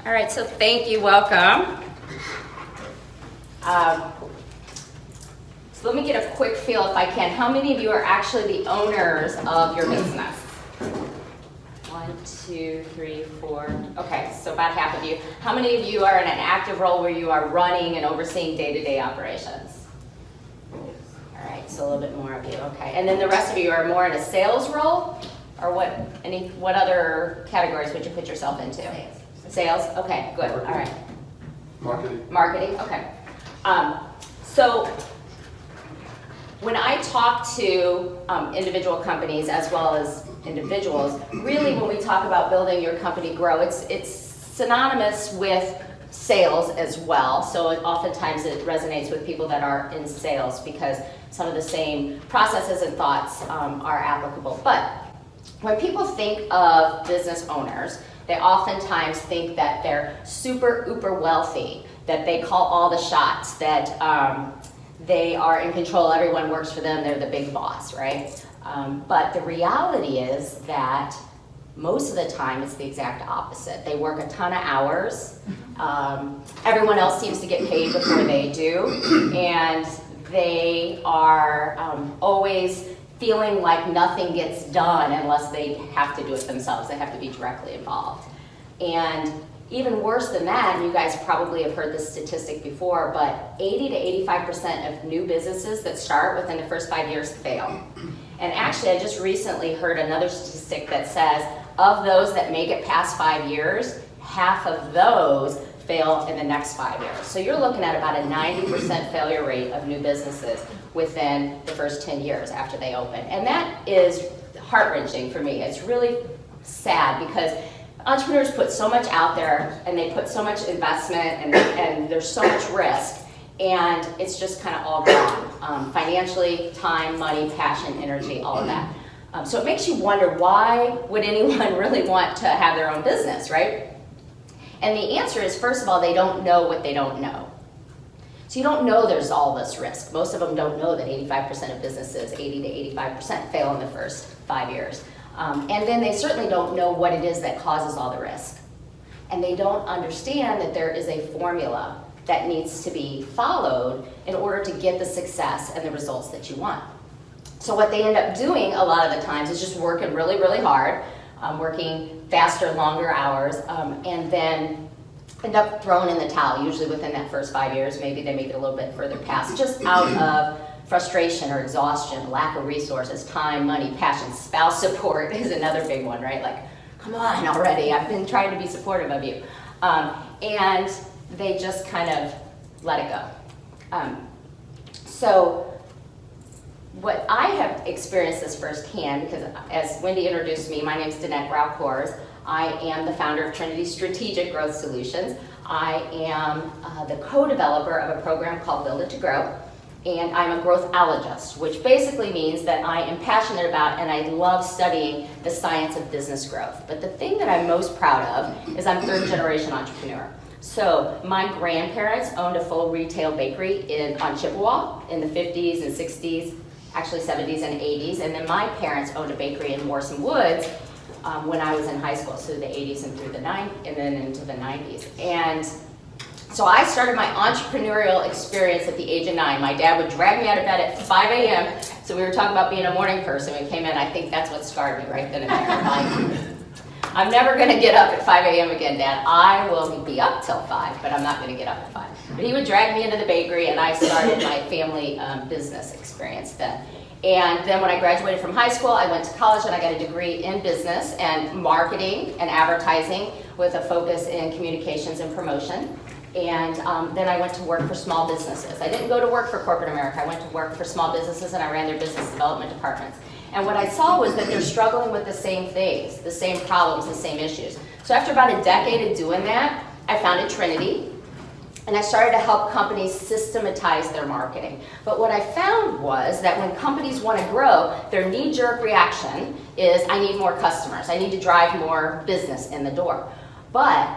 All right, so thank you, welcome. So let me get a quick feel, if I can. How many of you are actually the owners of your business? 1, 2, 3, 4. Okay, so about half of you. How many of you are in an active role where you are running and overseeing day-to-day operations? All right, so a little bit more of you. Okay, and then the rest of you are more in a sales role, or what other categories would you put yourself into? Sales. Okay, good. All right. Marketing. Okay. So when I talk to individual companies as well as individuals, really when we talk about building your company grow, it's synonymous with sales as well. So oftentimes it resonates with people that are in sales because some of the same processes and thoughts are applicable. But when people think of business owners, they oftentimes think that they're super uber wealthy, that they call all the shots, that they are in control, everyone works for them, they're the big boss, right? But the reality is that most of the time it's the exact opposite. They work a ton of hours, everyone else seems to get paid before they do, and they are always feeling like nothing gets done unless they have to do it themselves. They have to be directly involved. And even worse than that, and you guys probably have heard this statistic before, but 80 to 85% of new businesses that start within the first 5 years fail. And actually, I just recently heard another statistic that says of those that make it past 5 years, half of those fail in the next 5 years. So you're looking at about a 90% failure rate of new businesses within the first 10 years after they open. And that is heart-wrenching for me. It's really sad because entrepreneurs put so much out there and they put so much investment and there's so much risk, and it's just kind of all gone. Financially, time, money, passion, energy, all of that. So it makes you wonder, why would anyone really want to have their own business, right? And the answer is, first of all, they don't know what they don't know. So you don't know there's all this risk. Most of them don't know that 85% of businesses, 80 to 85%, fail in the first 5 years. And then they certainly don't know what it is that causes all the risk. And they don't understand that there is a formula that needs to be followed in order to get the success and the results that you want. So what they end up doing a lot of the times is just working really, really hard, working faster, longer hours, and then end up throwing in the towel, usually within that first 5 years. Maybe they make it a little bit further past, just out of frustration or exhaustion, lack of resources, time, money, passion. Spouse support is another big one, right? Like, come on already, I've been trying to be supportive of you. And they just kind of let it go. So what I have experienced this firsthand, because as Wendy introduced me, my name is Danette Grau Kohrs. I am the founder of Trinity Strategic Growth Solutions. I am the co-developer of a program called Build It to Grow, and I'm a growthologist, which basically means that I am passionate about and I love studying the science of business growth. But the thing that I'm most proud of is I'm third generation entrepreneur. So my grandparents owned a full retail bakery on Chippewa in the 50s and 60s, actually 70s and 80s, and then my parents owned a bakery in Morrison Woods when I was in high school, so the 80s and through the 90s, and then into the 90s. And so I started my entrepreneurial experience at the age of 9. My dad would drag me out of bed at 5 a.m. So we were talking about being a morning person. We came in, I think that's what scarred me right then and there. I'm never going to get up at 5 a.m. again, Dad. I will be up till 5, but I'm not going to get up at 5. But he would drag me into the bakery, and I started my family business experience then. And then when I graduated from high school, I went to college and I got a degree in business and marketing and advertising with a focus in communications and promotion. And then I went to work for small businesses. I didn't go to work for corporate America. I went to work for small businesses and I ran their business development departments. And what I saw was that they're struggling with the same things, the same problems, the same issues. So after about a decade of doing that, I founded Trinity. And I started to help companies systematize their marketing. But what I found was that when companies want to grow, their knee-jerk reaction is, I need more customers. I need to drive more business in the door. But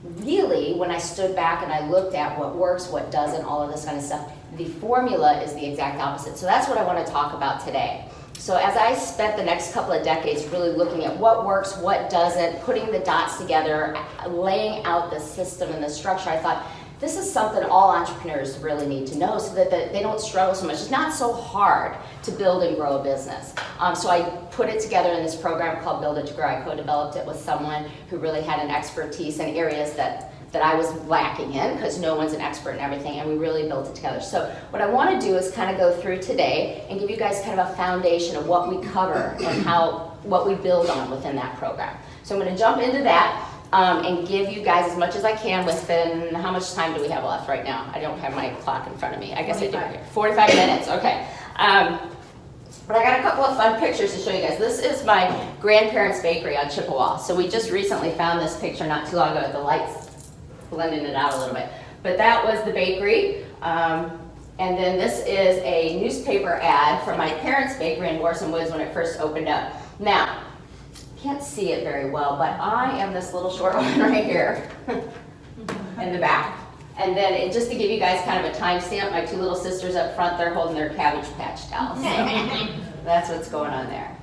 really, when I stood back and I looked at what works, what doesn't, all of this kind of stuff, the formula is the exact opposite. So that's what I want to talk about today. So as I spent the next couple of decades really looking at what works, what doesn't, putting the dots together, laying out the system and the structure, I thought, this is something all entrepreneurs really need to know so that they don't struggle so much. It's not so hard to build and grow a business. So I put it together in this program called Build It to Grow. I co-developed it with someone who really had an expertise in areas that I was lacking in, because no one's an expert in everything, and we really built it together. So what I want to do is kind of go through today and give you guys kind of a foundation of what we cover and what we build on within that program. So I'm going to jump into that. And give you guys as much as I can within, how much time do we have left right now? I don't have my clock in front of me. I guess 45. I do. 45 minutes, okay. But I got a couple of fun pictures to show you guys. This is my grandparents' bakery on Chippewa. So we just recently found this picture not too long ago. The light's blending it out a little bit. But that was the bakery. And then this is a newspaper ad for my parents' bakery in Morrison Woods when it first opened up. Now, can't see it very well, but I am this little short one right here in the back. And then just to give you guys kind of a timestamp, my two little sisters up front, they're holding their Cabbage Patch towels. So that's what's going on there.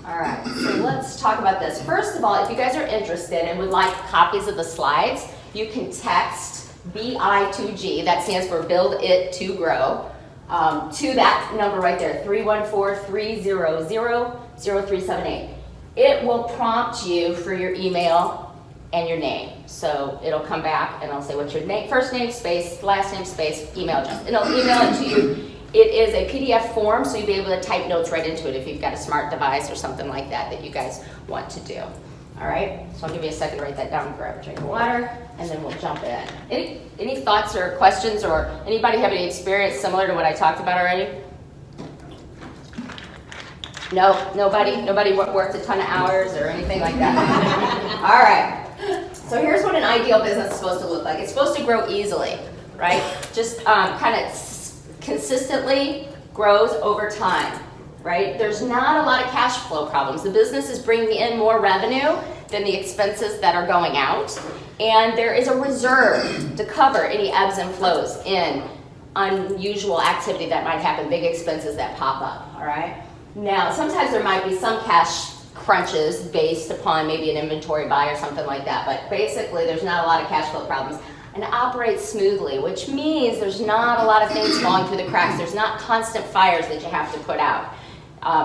All right, so let's talk about this. First of all, if you guys are interested and would like copies of the slides, you can text BI2G, that stands for Build It to Grow, to that number right there, 314-300-0378. It will prompt you for your email and your name. So it'll come back and it'll say what's your name, first name, space, last name, space, email address. It'll email it to you. It is a PDF form, so you'll be able to type notes right into it if you've got a smart device or something like that you guys want to do. All right, so I'll give you a second to write that down, grab a drink of water, and then we'll jump in. Any thoughts or questions, or anybody have any experience similar to what I talked about already? No, nobody worked a ton of hours or anything like that. All right, so here's what an ideal business is supposed to look like. It's supposed to grow easily, right? Just kind of consistently grows over time, right? There's not a lot of cash flow problems. The business is bringing in more revenue than the expenses that are going out, and there is a reserve to cover any ebbs and flows in unusual activity that might happen, big expenses that pop up, all right? Now, sometimes there might be some cash crunches based upon maybe an inventory buy or something like that, but basically there's not a lot of cash flow problems, and it operates smoothly, which means there's not a lot of things falling through the cracks. There's not constant fires that you have to put out.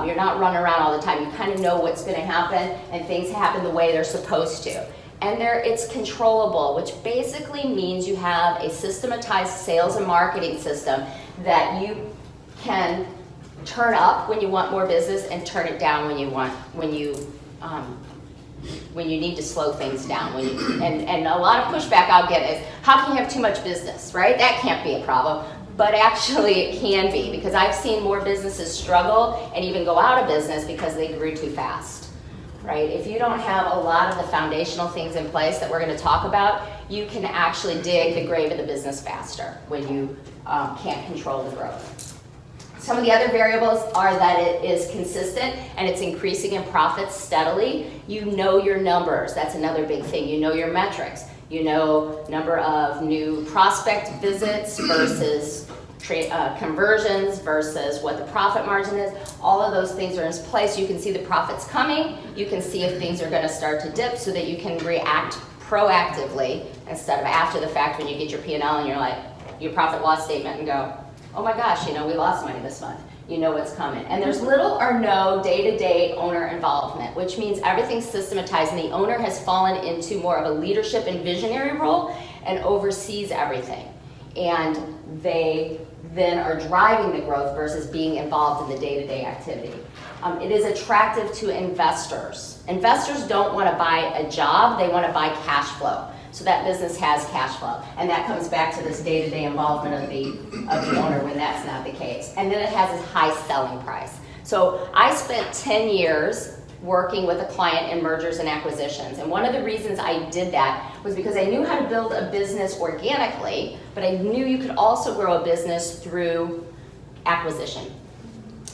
You're not running around all the time. You kind of know what's going to happen, and things happen the way they're supposed to. And it's controllable, which basically means you have a systematized sales and marketing system that you can turn up when you want more business and turn it down when you need to slow things down. And a lot of pushback I'll get is, how can you have too much business, right? That can't be a problem. But actually it can be, because I've seen more businesses struggle and even go out of business because they grew too fast, right? If you don't have a lot of the foundational things in place that we're going to talk about, you can actually dig the grave of the business faster when you can't control the growth. Some of the other variables are that it is consistent and it's increasing in profits steadily. You know your numbers. That's another big thing. You know your metrics. You know number of new prospect visits versus conversions versus what the profit margin is. All of those things are in place. You can see the profits coming. You can see if things are going to start to dip so that you can react proactively instead of after the fact when you get your P&L and you're like, your profit loss statement, and go, oh my gosh, we lost money this month. You know what's coming. And there's little or no day-to-day owner involvement, which means everything's systematized and the owner has fallen into more of a leadership and visionary role and oversees everything. And they then are driving the growth versus being involved in the day-to-day activity. It is attractive to investors. Investors don't want to buy a job, they want to buy cash flow. So that business has cash flow. And that comes back to this day-to-day involvement of the owner when that's not the case. And then it has a high selling price. So I spent 10 years working with a client in mergers and acquisitions. And one of the reasons I did that was because I knew how to build a business organically, but I knew you could also grow a business through acquisition.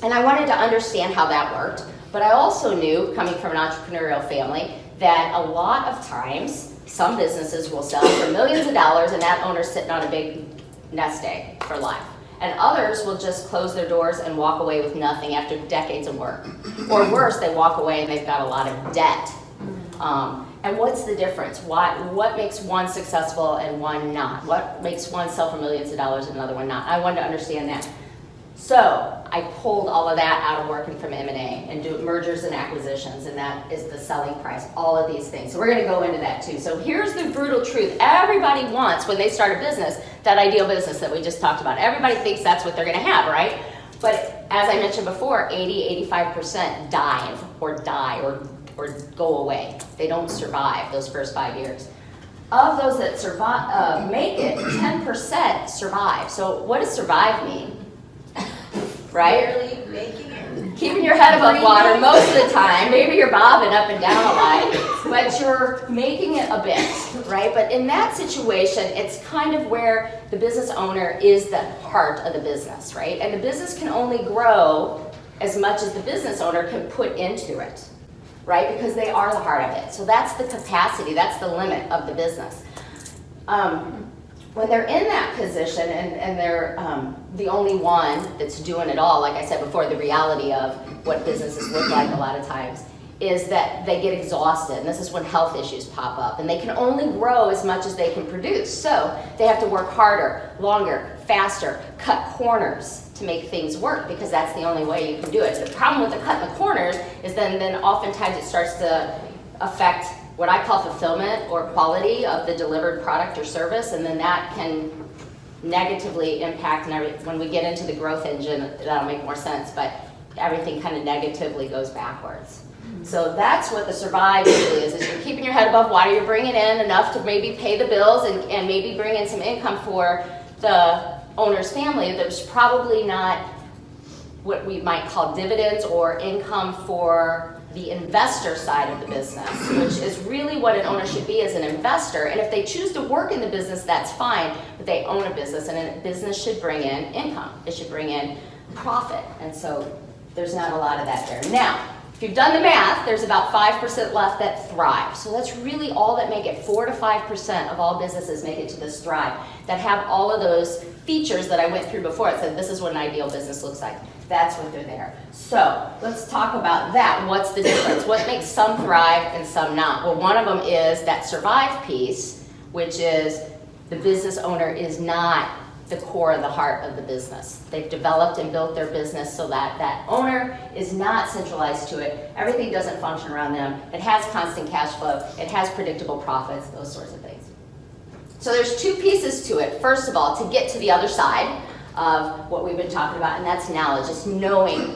And I wanted to understand how that worked. But I also knew, coming from an entrepreneurial family, that a lot of times some businesses will sell for millions of dollars and that owner's sitting on a big nest egg for life. And others will just close their doors and walk away with nothing after decades of work. Or worse, they walk away and they've got a lot of debt. And what's the difference? What makes one successful and one not? What makes one sell for millions of dollars and another one not? I wanted to understand that. So I pulled all of that out of working from M&A and do mergers and acquisitions, and that is the selling price, all of these things. So we're going to go into that too. So here's the brutal truth. Everybody wants, when they start a business, that ideal business that we just talked about. Everybody thinks that's what they're going to have, right? But as I mentioned before, 80-85% die or go away. They don't survive those first 5 years. Of those that survive, make it, 10% survive. So what does survive mean? Right? Barely making it. Keeping your head above water most of the time. Maybe you're bobbing up and down a lot, but you're making it a bit, right? But in that situation, it's kind of where the business owner is the heart of the business, right? And the business can only grow as much as the business owner can put into it, right? Because they are the heart of it. So that's the capacity, that's the limit of the business. When they're in that position and they're the only one that's doing it all, like I said before, the reality of what businesses look like a lot of times is that they get exhausted, and this is when health issues pop up, and they can only grow as much as they can produce. So they have to work harder, longer, faster, cut corners to make things work, because that's the only way you can do it. The problem with the cutting the corners is then oftentimes it starts to affect what I call fulfillment or quality of the delivered product or service, and then that can negatively impact, and when we get into the growth engine, that'll make more sense, but everything kind of negatively goes backwards. So that's what the survive usually is you're keeping your head above water, you're bringing in enough to maybe pay the bills and maybe bring in some income for the owner's family. There's probably not what we might call dividends or income for the investor side of the business, which is really what an owner should be as an investor. And if they choose to work in the business, that's fine, but they own a business, and a business should bring in income. It should bring in profit. And so there's not a lot of that there. Now, if you've done the math, there's about 5% left that thrive. So that's really all that make it. 4 to 5% of all businesses make it to this thrive, that have all of those features that I went through before. It said this is what an ideal business looks like. That's what they're there. So let's talk about that. What's the difference? What makes some thrive and some not? Well, one of them is that survive piece, which is the business owner is not the core of the heart of the business. They've developed and built their business so that that owner is not centralized to it. Everything doesn't function around them. It has constant cash flow. It has predictable profits, those sorts of things. So there's two pieces to it. First of all, to get to the other side of what we've been talking about, and that's knowledge. It's knowing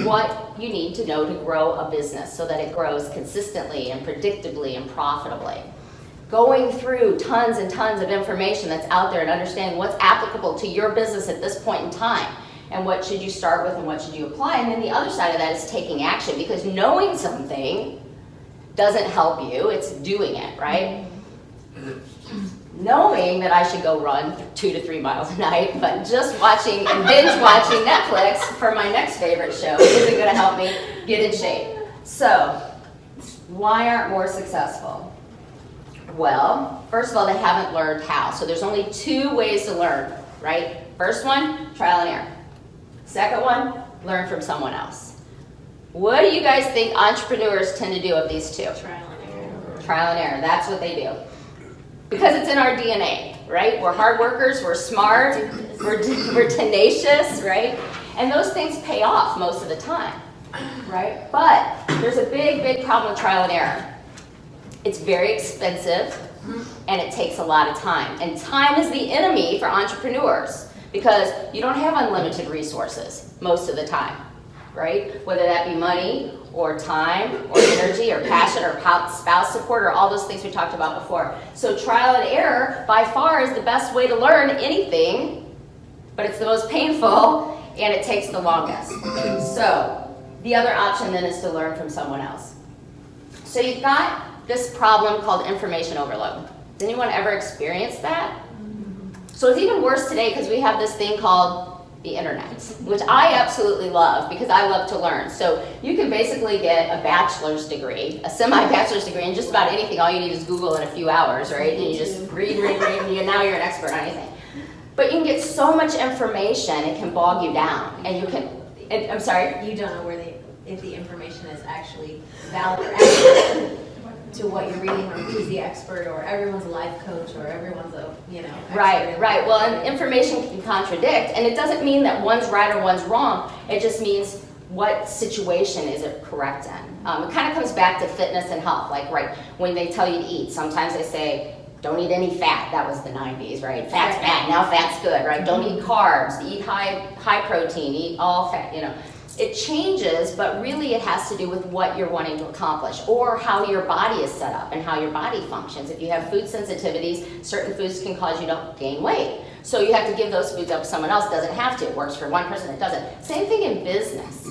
what you need to know to grow a business so that it grows consistently and predictably and profitably. Going through tons and tons of information that's out there and understanding what's applicable to your business at this point in time, and what should you start with and what should you apply. And then the other side of that is taking action, because knowing something doesn't help you, it's doing it, right? Knowing that I should go run 2 to 3 miles a night, but just watching and binge watching Netflix for my next favorite show isn't going to help me get in shape. So, why aren't more successful? Well, first of all, they haven't learned how. So there's only 2 ways to learn, right? First one, trial and error. Second one, learn from someone else. What do you guys think entrepreneurs tend to do of these 2? Trial and error. Trial and error, that's what they do. Because it's in our DNA, right? We're hard workers, we're smart, we're tenacious, right? And those things pay off most of the time, right? But there's a big, big problem with trial and error. It's very expensive, and it takes a lot of time. And time is the enemy for entrepreneurs, because you don't have unlimited resources most of the time, right? Whether that be money, or time, or energy, or passion, or spouse support, or all those things we talked about before. So trial and error, by far, is the best way to learn anything, but it's the most painful, and it takes the longest. So the other option then is to learn from someone else. So you've got this problem called information overload. Has anyone ever experienced that? So it's even worse today because we have this thing called the internet, which I absolutely love because I love to learn. So you can basically get a bachelor's degree, a semi-bachelor's degree in just about anything. All you need is Google in a few hours, right? And you just read, and now you're an expert on anything. But you can get so much information, it can bog you down. And you can, I'm sorry? You don't know if the information is actually valid or accurate to what you're reading, or who's the expert, or everyone's a life coach, or everyone's a, expert. Right. Well, and information can contradict, and it doesn't mean that one's right or one's wrong. It just means what situation is it correct in. It kind of comes back to fitness and health. Like, right, when they tell you to eat, sometimes they say, don't eat any fat. That was the 90s, right? Fat's bad, now fat's good, right? Don't eat carbs, eat high protein, eat all fat, It changes, but really it has to do with what you're wanting to accomplish, or how your body is set up and how your body functions. If you have food sensitivities, certain foods can cause you to gain weight. So you have to give those foods up to someone else. Doesn't have to. It works for one person, it doesn't. Same thing in business.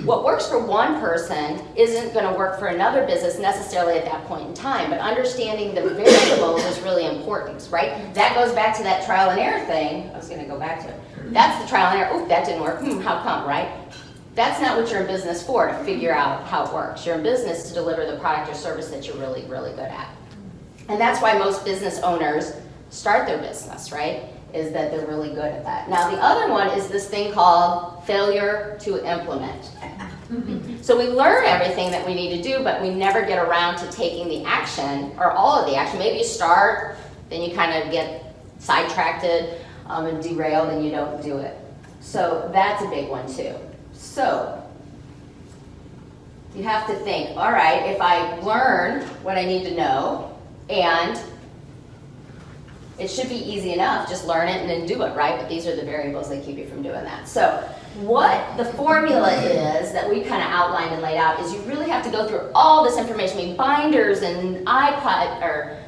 What works for one person isn't going to work for another business necessarily at that point in time, but understanding the variables is really important, right? That goes back to that trial and error thing. I was going to go back to it. That's the trial and error. Oop, that didn't work. How come, right? That's not what you're in business for, to figure out how it works. You're in business to deliver the product or service that you're really, really good at. And that's why most business owners start their business, right? Is that they're really good at that. Now, the other one is this thing called failure to implement. So we learn everything that we need to do, but we never get around to taking the action, or all of the action. Maybe you start, then you kind of get sidetracked and derailed, and you don't do it. So that's a big one too. So you have to think, all right, if I learn what I need to know, and it should be easy enough, just learn it and then do it, right? But these are the variables that keep you from doing that. So what the formula is that we kind of outlined and laid out is you really have to go through all this information. I mean, binders and iPod or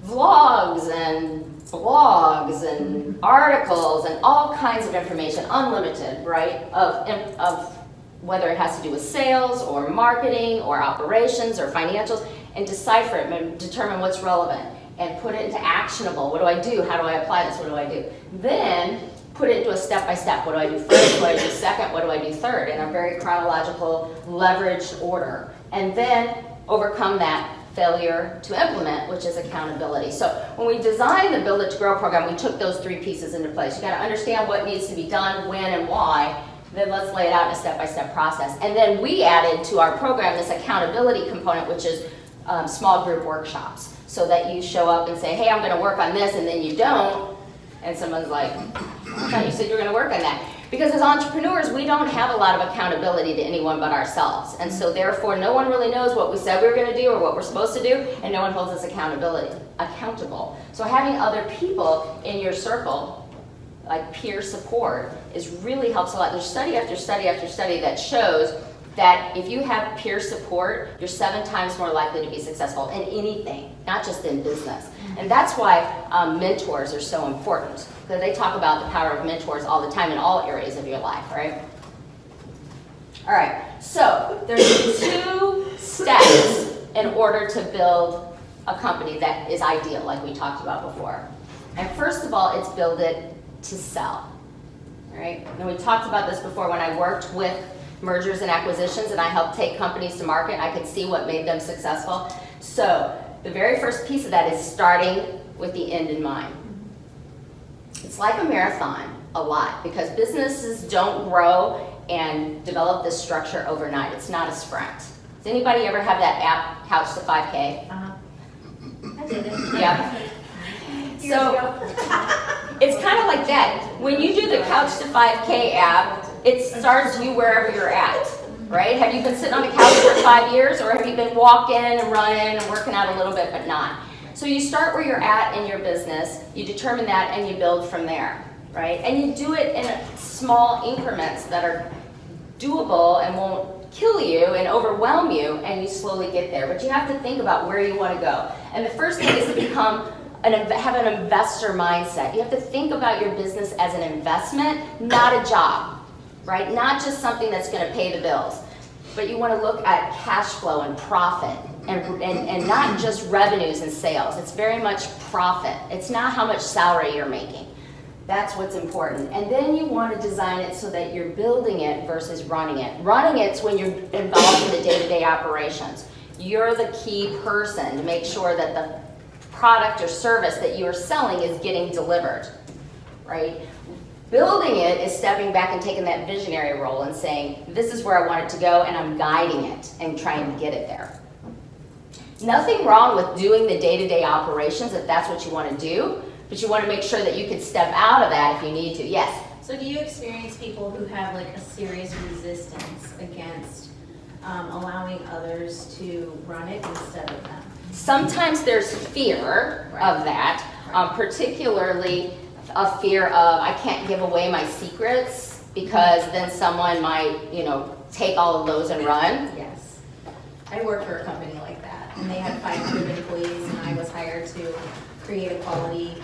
vlogs and blogs and articles and all kinds of information, unlimited, right, of whether it has to do with sales or marketing or operations or financials, and decipher it and determine what's relevant and put it into actionable. What do I do? How do I apply this? What do I do? Then put it into a step-by-step. What do I do first? What do I do second? What do I do third? In a very chronological, leveraged order. And then overcome that failure to implement, which is accountability. So when we designed the Build It to Grow program, we took those three pieces into place. You got to understand what needs to be done, when, and why. Then let's lay it out in a step-by-step process. And then we added to our program this accountability component, which is small group workshops. So that you show up and say, hey, I'm going to work on this, and then you don't, and someone's like, I thought you said you were going to work on that. Because as entrepreneurs, we don't have a lot of accountability to anyone but ourselves. And so therefore, no one really knows what we said we were going to do or what we're supposed to do, and no one holds us accountable. So having other people in your circle, like peer support, really helps a lot. There's study after study after study that shows that if you have peer support, you're 7 times more likely to be successful in anything, not just in business. And that's why mentors are so important, because they talk about the power of mentors all the time in all areas of your life, right? All right, so there's 2 steps in order to build a company that is ideal, like we talked about before. And first of all, it's build it to sell, all right? And we talked about this before when I worked with mergers and acquisitions, and I helped take companies to market. I could see what made them successful. So the very first piece of that is starting with the end in mind. It's like a marathon a lot, because businesses don't grow and develop this structure overnight. It's not a sprint. Does anybody ever have that app, Couch to 5K? I did it. Yeah. So it's kind of like that. When you do the Couch to 5K app, it starts you wherever you're at, right? Have you been sitting on the couch for 5 years, or have you been walking and running and working out a little bit but not? So you start where you're at in your business, you determine that, and you build from there, right? And you do it in small increments that are doable and won't kill you and overwhelm you, and you slowly get there. But you have to think about where you want to go. And the first thing is to have an investor mindset. You have to think about your business as an investment, not a job. Right? Not just something that's going to pay the bills, but you want to look at cash flow and profit, and not just revenues and sales. It's very much profit. It's not how much salary you're making. That's what's important. And then you want to design it so that you're building it versus running it. Running it's when you're involved in the day-to-day operations. You're the key person to make sure that the product or service that you're selling is getting delivered. right? Building it is stepping back and taking that visionary role and saying, this is where I want it to go, and I'm guiding it and trying to get it there. Nothing wrong with doing the day-to-day operations if that's what you want to do, but you want to make sure that you can step out of that if you need to. Yes? So do you experience people who have like a serious resistance against allowing others to run it instead of them? Sometimes there's fear of that, particularly a fear of I can't give away my secrets because then someone might, take all of those and run. Yes. I worked for a company like that, and they had 500 employees, and I was hired to create a quality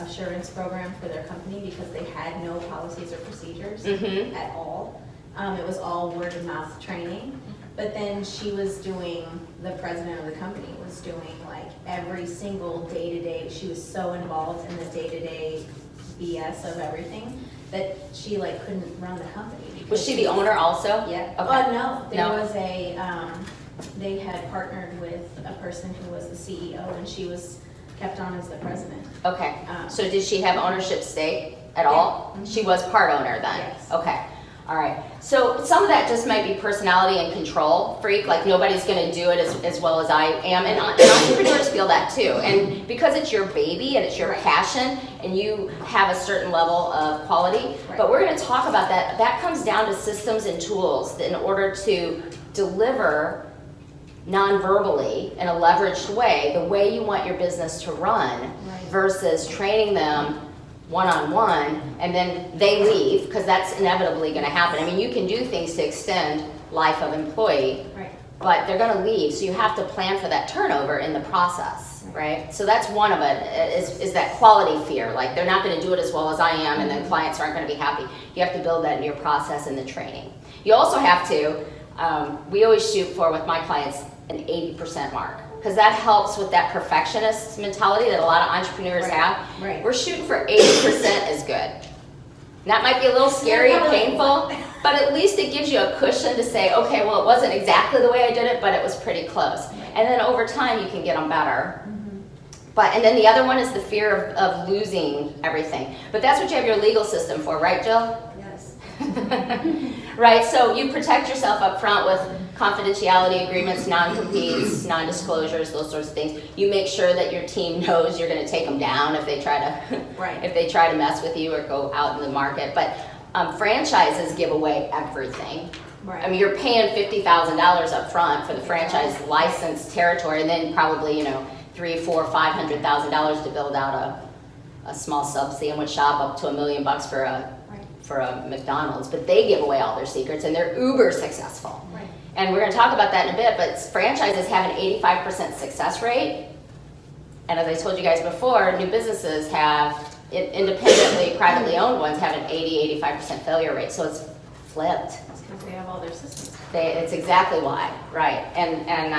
assurance program for their company because they had no policies or procedures at all. It was all word of mouth training. But then she was doing, the president of the company was doing like every single day-to-day, she was so involved in the day-to-day BS of everything that she like couldn't run the company. Was she the owner also? Yeah. Okay. No, there was a, they had partnered with a person who was the CEO, and she was kept on as the president. Okay. So did she have ownership stake at all? Yeah. She was part owner then? Yes. Okay. All right. So some of that just might be personality and control freak, like nobody's going to do it as well as I am. And entrepreneurs feel that too. And because it's your baby and it's your passion and you have a certain level of quality, but we're going to talk about that. That comes down to systems and tools in order to deliver non-verbally in a leveraged way, the way you want your business to run versus training them one-on-one, and then they leave, because that's inevitably going to happen. I mean, you can do things to extend life of employee, but they're going to leave, so you have to plan for that turnover in the process, right? So that's one of it, is that quality fear, like they're not going to do it as well as I am, and then clients aren't going to be happy. You have to build that in your process and the training. You also have to, we always shoot for, with my clients, an 80% mark. Because that helps with that perfectionist mentality that a lot of entrepreneurs have. We're shooting for 80% is good. And that might be a little scary and painful, but at least it gives you a cushion to say, okay, well, it wasn't exactly the way I did it, but it was pretty close. And then over time, you can get them better. And then the other one is the fear of losing everything. But that's what you have your legal system for, right, Jill? Yes. Right, so you protect yourself up front with confidentiality agreements, non-competes, non-disclosures, those sorts of things. You make sure that your team knows you're going to take them down if they try to if they try to mess with you or go out in the market. But franchises give away everything. I mean, you're paying $50,000 up front for the franchise license territory, and then probably $300,000, $400,000, $500,000 to build out a small sub sandwich shop, up to $1 million for a McDonald's. But they give away all their secrets, and they're uber successful. And we're going to talk about that in a bit, but franchises have an 85% success rate. And as I told you guys before, new businesses have, independently, privately owned ones have an 80-85% failure rate. So it's flipped. It's because they have all their systems. It's exactly why, right. And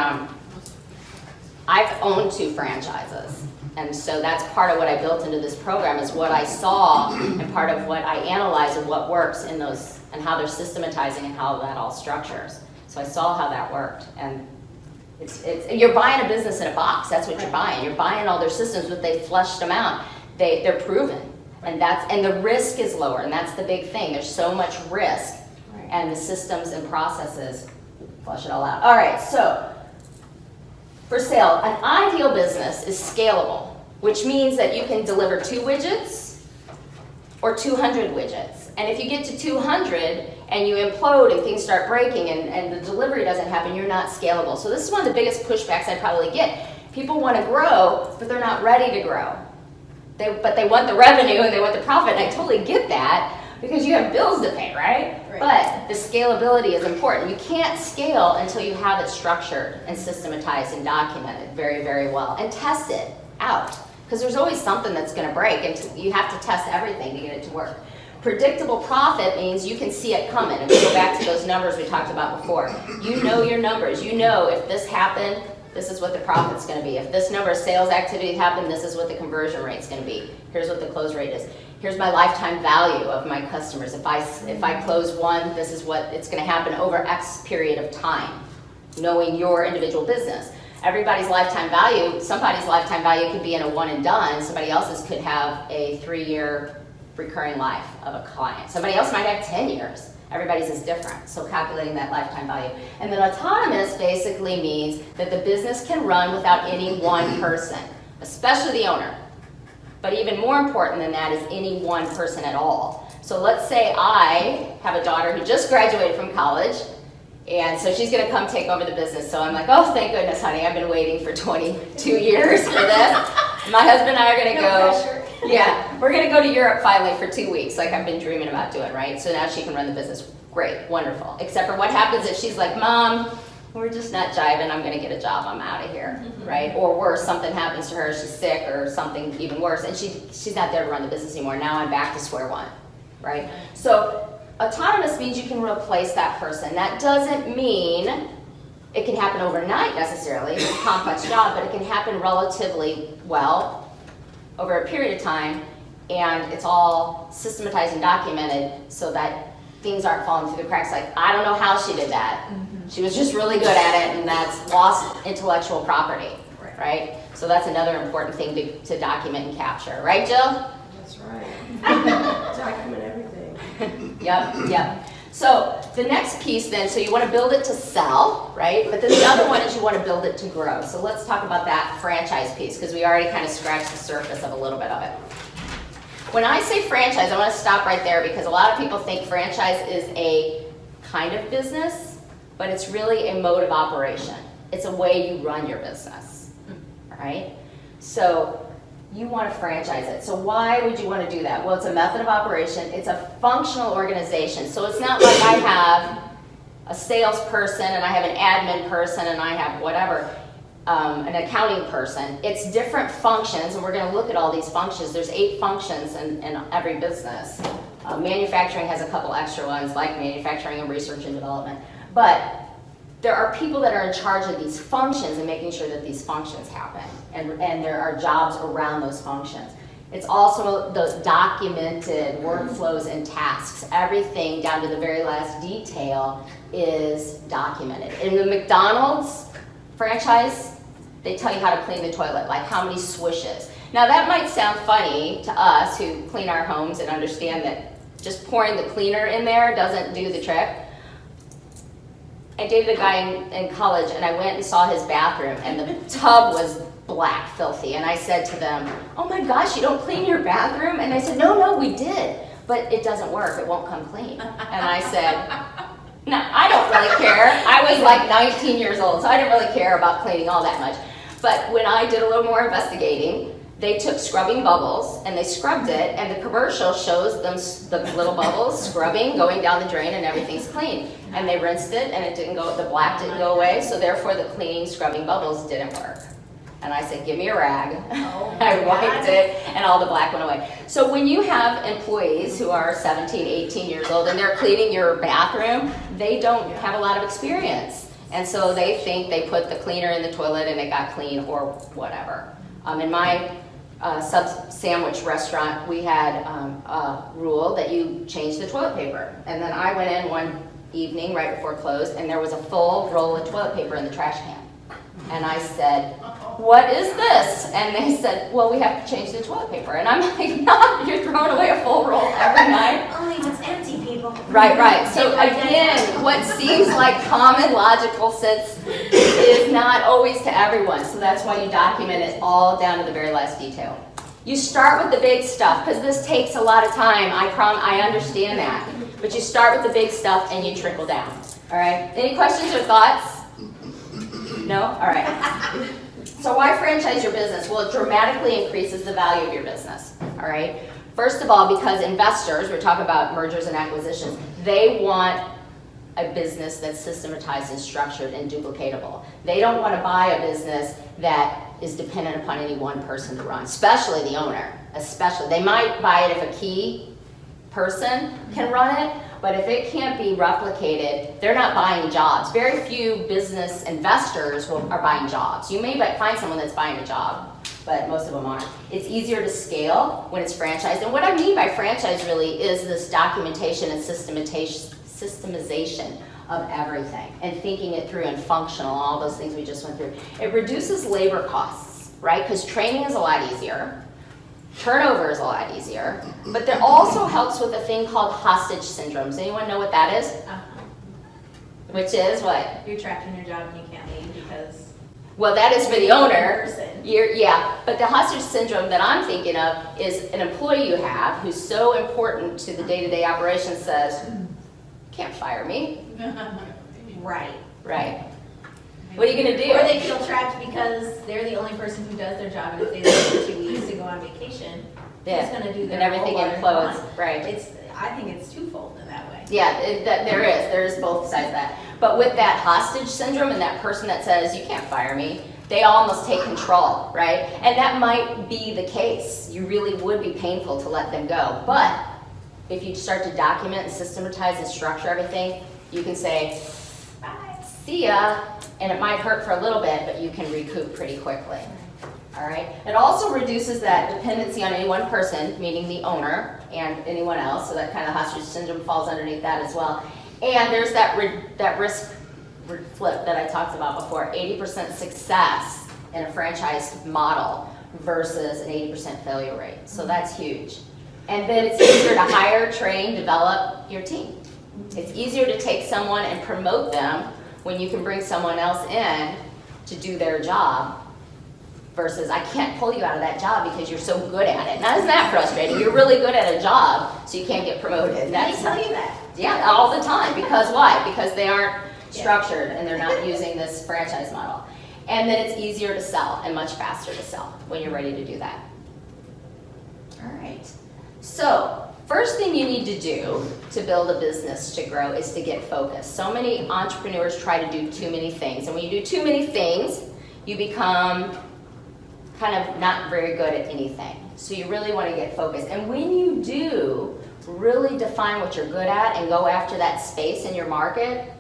I've owned 2 franchises. And so that's part of what I built into this program, is what I saw and part of what I analyze of what works in those and how they're systematizing and how that all structures. So I saw how that worked, and you're buying a business in a box. That's what you're buying. You're buying all their systems, but they fleshed them out. They're proven, and the risk is lower, and that's the big thing. There's so much risk, and the systems and processes flush it all out. All right, so for sale, an ideal business is scalable, which means that you can deliver 2 widgets or 200 widgets. And if you get to 200 and you implode and things start breaking and the delivery doesn't happen, you're not scalable. So this is one of the biggest pushbacks I probably get. People want to grow, but they're not ready to grow. But they want the revenue and they want the profit, and I totally get that because you have bills to pay, right? But the scalability is important. You can't scale until you have it structured and systematized and documented very, very well, and test it out. Because there's always something that's going to break, and you have to test everything to get it to work. Predictable profit means you can see it coming. And we go back to those numbers we talked about before. You know your numbers. You know if this happened, this is what the profit's going to be. If this number of sales activities happen, this is what the conversion rate's going to be. Here's what the close rate is. Here's my lifetime value of my customers. If I close one, this is what it's going to happen over X period of time, knowing your individual business. Everybody's lifetime value, somebody's lifetime value could be in a one and done. Somebody else's could have a 3-year recurring life of a client. Somebody else might have 10 years. Everybody's is different, so calculating that lifetime value. And then autonomous basically means that the business can run without any one person, especially the owner. But even more important than that is any one person at all. So let's say I have a daughter who just graduated from college, and so she's gonna come take over the business. So I'm like, oh, thank goodness, honey, I've been waiting for 22 years for this. My husband and I are gonna go. Yeah, we're gonna go to Europe finally for 2 weeks, like I've been dreaming about doing, right? So now she can run the business. Great, wonderful. Except for what happens if she's like, Mom, we're just not jiving, I'm gonna get a job, I'm out of here, right? Or worse, something happens to her, she's sick or something even worse, and she's not there to run the business anymore. Now I'm back to square one, right? So autonomous means you can replace that person. That doesn't mean it can happen overnight necessarily, it's a complex job, but it can happen relatively well over a period of time, and it's all systematized and documented so that things aren't falling through the cracks. Like, I don't know how she did that. She was just really good at it, and that's lost intellectual property, right? So that's another important thing to document and capture. Right, Jill? That's right. Document everything. Yep. So the next piece then, so you want to build it to sell, right? But then the other one is you want to build it to grow. So let's talk about that franchise piece, because we already kind of scratched the surface of a little bit of it. When I say franchise, I want to stop right there, because a lot of people think franchise is a kind of business, but it's really a mode of operation. It's a way you run your business, all right? So you want to franchise it. So why would you want to do that? Well, it's a method of operation. It's a functional organization. So it's not like I have a salesperson and I have an admin person and I have whatever, an accounting person. It's different functions, and we're going to look at all these functions. There's 8 functions in every business. Manufacturing has a couple extra ones, like manufacturing and research and development. But there are people that are in charge of these functions and making sure that these functions happen. And there are jobs around those functions. It's also those documented workflows and tasks. Everything down to the very last detail is documented. In the McDonald's franchise, they tell you how to clean the toilet, like how many swishes. Now that might sound funny to us who clean our homes and understand that just pouring the cleaner in there doesn't do the trick. I dated a guy in college, and I went and saw his bathroom, and the tub was black, filthy, and I said to them, oh my gosh, you don't clean your bathroom? And they said, no, we did, but it doesn't work, it won't come clean. And I said, no, I don't really care. I was like 19 years old, so I didn't really care about cleaning all that much. But when I did a little more investigating, they took scrubbing bubbles and they scrubbed it, and the commercial shows them the little bubbles scrubbing, going down the drain, and everything's clean. And they rinsed it, and it didn't go, the black didn't go away, so therefore the cleaning scrubbing bubbles didn't work. And I said, give me a rag. I wiped it, and all the black went away. So when you have employees who are 17, 18 years old, and they're cleaning your bathroom, they don't have a lot of experience. And so they think they put the cleaner in the toilet and it got clean or whatever. In my sub sandwich restaurant, we had a rule that you change the toilet paper. And then I went in one evening right before close, and there was a full roll of toilet paper in the trash can. And I said, what is this? And they said, well, we have to change the toilet paper. And I'm like, no, you're throwing away a full roll every night. Only if it's empty, people. Right. So again, what seems like common logical sense is not always to everyone. So that's why you document it all down to the very last detail. You start with the big stuff, because this takes a lot of time. I understand that. But you start with the big stuff and you trickle down. All right? Any questions or thoughts? No? All right. So why franchise your business? Well, it dramatically increases the value of your business. All right? First of all, because investors, we're talking about mergers and acquisitions, they want a business that's systematized and structured and duplicatable. They don't want to buy a business that is dependent upon any one person to run, especially the owner. Especially. They might buy it if a key person can run it, but if it can't be replicated, they're not buying jobs. Very few business investors are buying jobs. You may find someone that's buying a job, but most of them aren't. It's easier to scale when it's franchised. And what I mean by franchise really is this documentation and systemization of everything and thinking it through and functional, all those things we just went through. It reduces labor costs, right? Because training is a lot easier. Turnover is a lot easier, but that also helps with a thing called hostage syndrome. Does anyone know what that is? Which is what? You're trapped in your job and you can't leave because Well, that is for the owner. person. Yeah, but the hostage syndrome that I'm thinking of is an employee you have who's so important to the day-to-day operation says, can't fire me. Right. Right. What are you going to do? Or they feel trapped because they're the only person who does their job, and if they leave for 2 weeks to go on vacation, Yeah. who's going to do their And everything role while they're implodes. gone? Right. I think it's twofold in that way. Yeah, there is both sides of that. But with that hostage syndrome and that person that says, you can't fire me, they almost take control, right? And that might be the case. You really would be painful to let them go. But if you start to document and systematize and structure everything, you can say, bye, see ya, and it might hurt for a little bit, but you can recoup pretty quickly. All right. It also reduces that dependency on any one person, meaning the owner and anyone else. So that kind of hostage syndrome falls underneath that as well. And there's that risk flip that I talked about before. 80% success in a franchise model versus an 80% failure rate. So that's huge. And then it's easier to hire, train, develop your team. It's easier to take someone and promote them when you can bring someone else in to do their job. Versus, I can't pull you out of that job because you're so good at it. Now, isn't that frustrating? You're really good at a job, so you can't get promoted. They tell you that. Yeah, all the time. Because why? Because they aren't structured and they're not using this franchise model. And then it's easier to sell and much faster to sell when you're ready to do that. All right. So, first thing you need to do to build a business to grow is to get focused. So many entrepreneurs try to do too many things. And when you do too many things, you become kind of not very good at anything. So you really want to get focused. And when you do really define what you're good at and go after that space in your market,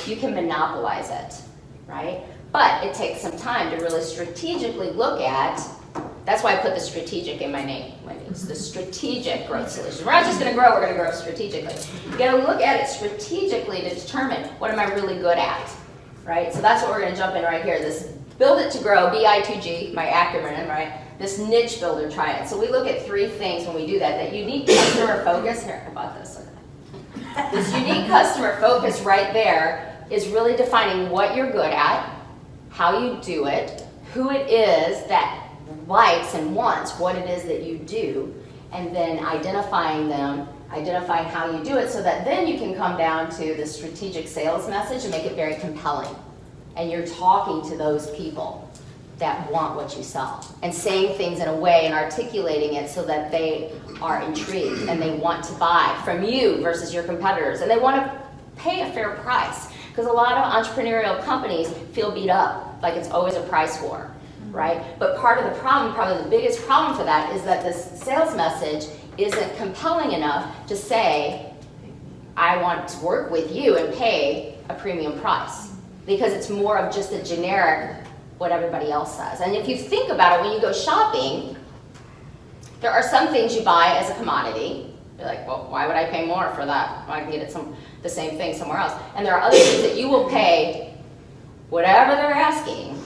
you can monopolize it, right? But it takes some time to really strategically look at, that's why I put the strategic in my name, Wendy. It's the strategic growth solution. We're not just going to grow, we're going to grow strategically. You got to look at it strategically to determine what am I really good at, right? So that's what we're going to jump in right here. This Build It to Grow, B-I-2-G, my acronym, right? This niche builder triad. So we look at 3 things when we do that. That unique customer focus, here, I bought this. This unique customer focus right there is really defining what you're good at, how you do it, who it is that likes and wants what it is that you do, and then identifying them, identifying how you do it so that then you can come down to the strategic sales message and make it very compelling. And you're talking to those people that want what you sell and saying things in a way and articulating it so that they are intrigued and they want to buy from you versus your competitors. And they want to pay a fair price because a lot of entrepreneurial companies feel beat up, like it's always a price war, right? But part of the problem, probably the biggest problem for that, is that this sales message isn't compelling enough to say, I want to work with you and pay a premium price. Because it's more of just a generic, what everybody else says. And if you think about it, when you go shopping, there are some things you buy as a commodity. You're like, well, why would I pay more for that? I can get it the same thing somewhere else. And there are other things that you will pay whatever they're asking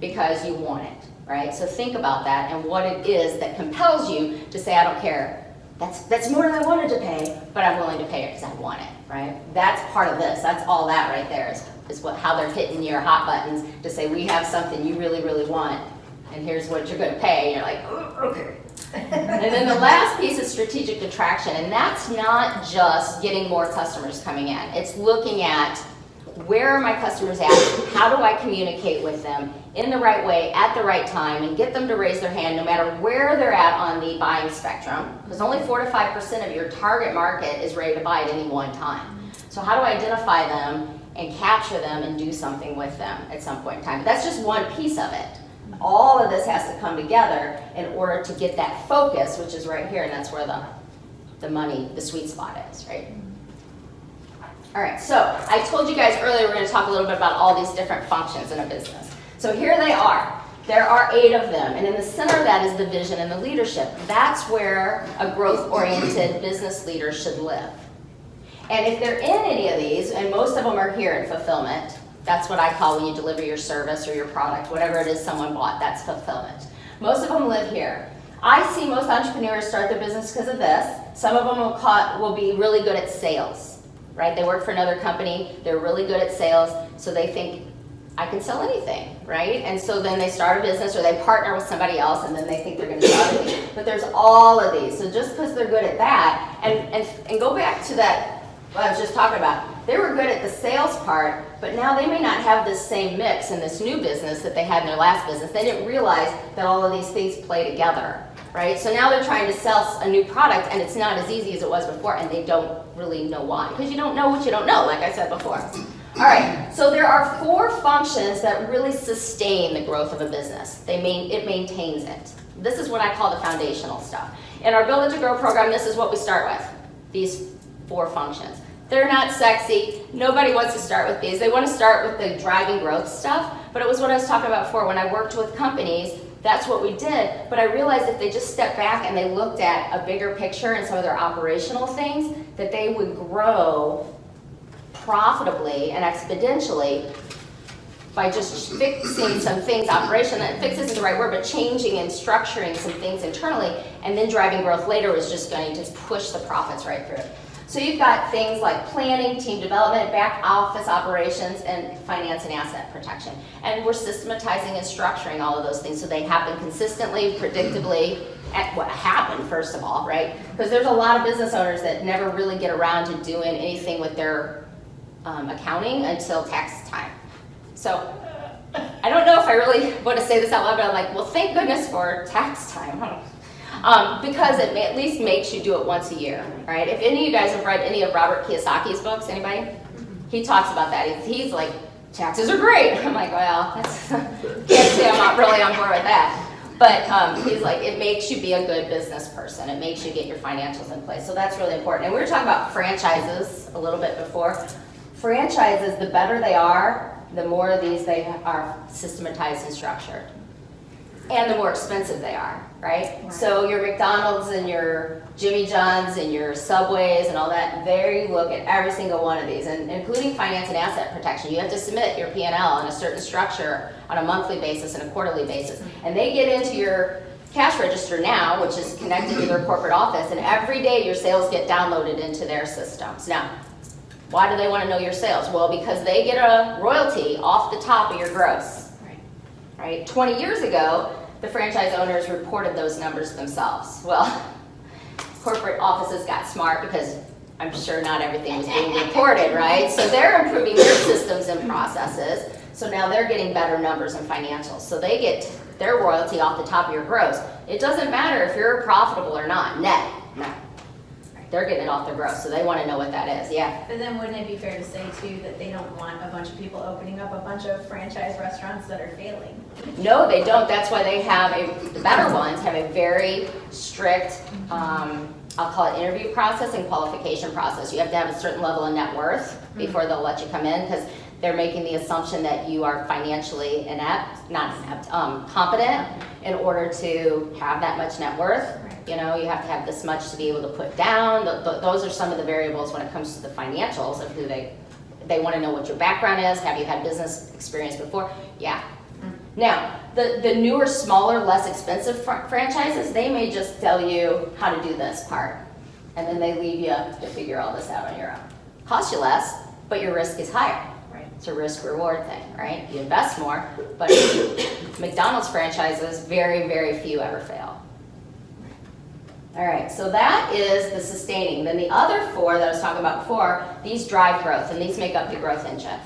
because you want it, right? So think about that and what it is that compels you to say, I don't care. That's more than I wanted to pay, but I'm willing to pay it because I want it, right? That's part of this. That's all that right there is how they're hitting your hot buttons to say, we have something you really, really want, and here's what you're going to pay. And you're like, oh, okay. And then the last piece is strategic attraction, and that's not just getting more customers coming in. It's looking at where are my customers at, how do I communicate with them in the right way, at the right time, and get them to raise their hand no matter where they're at on the buying spectrum, because only 4 to 5% of your target market is ready to buy at any one time. So how do I identify them and capture them and do something with them at some point in time? That's just one piece of it. All of this has to come together in order to get that focus, which is right here, and that's where the money, the sweet spot is, right? All right, so I told you guys earlier we're going to talk a little bit about all these different functions in a business. So here they are. There are 8 of them, and in the center of that is the vision and the leadership. That's where a growth-oriented business leader should live. And if they're in any of these, and most of them are here in fulfillment, that's what I call when you deliver your service or your product, whatever it is someone bought, that's fulfillment. Most of them live here. I see most entrepreneurs start their business because of this. Some of them will be really good at sales, right? They work for another company, they're really good at sales, so they think, I can sell anything, right? And so then they start a business or they partner with somebody else and then they think they're going to sell anything. But there's all of these. So just because they're good at that, and go back to that, what I was just talking about. They were good at the sales part, but now they may not have this same mix in this new business that they had in their last business. They didn't realize that all of these things play together, right? So now they're trying to sell a new product and it's not as easy as it was before and they don't really know why. Because you don't know what you don't know, like I said before. All right, so there are 4 functions that really sustain the growth of a business. It maintains it. This is what I call the foundational stuff. In our Build It to Grow program, this is what we start with, these 4 functions. They're not sexy. Nobody wants to start with these. They want to start with the driving growth stuff, but it was what I was talking about before. When I worked with companies, that's what we did, but I realized if they just stepped back and they looked at a bigger picture and some of their operational things, that they would grow profitably and exponentially by just fixing some things operationally. And fix isn't the right word, but changing and structuring some things internally, and then driving growth later was just going to push the profits right through. So you've got things like planning, team development, back office operations, and finance and asset protection. And we're systematizing and structuring all of those things so they happen consistently, predictably, at what happened, first of all, right? Because there's a lot of business owners that never really get around to doing anything with their accounting until tax time. So I don't know if I really want to say this out loud, but I'm like, well, thank goodness for tax time. Because it at least makes you do it once a year, right? If any of you guys have read any of Robert Kiyosaki's books, anybody? He talks about that. He's like, taxes are great. I'm like, well, can't say I'm not really on board with that. But he's like, it makes you be a good business person. It makes you get your financials in place. So that's really important. And we were talking about franchises a little bit before. Franchises, the better they are, the more of these they are systematized and structured. And the more expensive they are, right? So your McDonald's and your Jimmy John's and your Subways and all that, they look at every single one of these, and including finance and asset protection. You have to submit your P&L in a certain structure on a monthly basis and a quarterly basis. And they get into your cash register now, which is connected to their corporate office, and every day your sales get downloaded into their systems. Now, why do they want to know your sales? Well, because they get a royalty off the top of your gross. Right? 20 years ago, the franchise owners reported those numbers themselves. Well, corporate offices got smart because I'm sure not everything was being reported, right? So they're improving their systems and processes. So now they're getting better numbers and financials. So they get their royalty off the top of your gross. It doesn't matter if you're profitable or not, net. No. They're getting it off their gross, so they want to know what that is, yeah. But then wouldn't it be fair to say too that they don't want a bunch of people opening up a bunch of franchise restaurants that are failing? No, they don't. That's why they have the better ones have a very strict, I'll call it interview process and qualification process. You have to have a certain level of net worth before they'll let you come in, because they're making the assumption that you are financially competent in order to have that much net worth. You know, you have to have this much to be able to put down. Those are some of the variables when it comes to the financials of who they want to know what your background is. Have you had business experience before? Yeah. Now, the newer, smaller, less expensive franchises, they may just tell you how to do this part, and then they leave you to figure all this out on your own. Costs you less, but your risk is higher. It's a risk-reward thing, right? You invest more, but McDonald's franchises, very, very few ever fail. All right, so that is the sustaining. Then the other 4 that I was talking about before, these drive growth, and these make up the growth engine.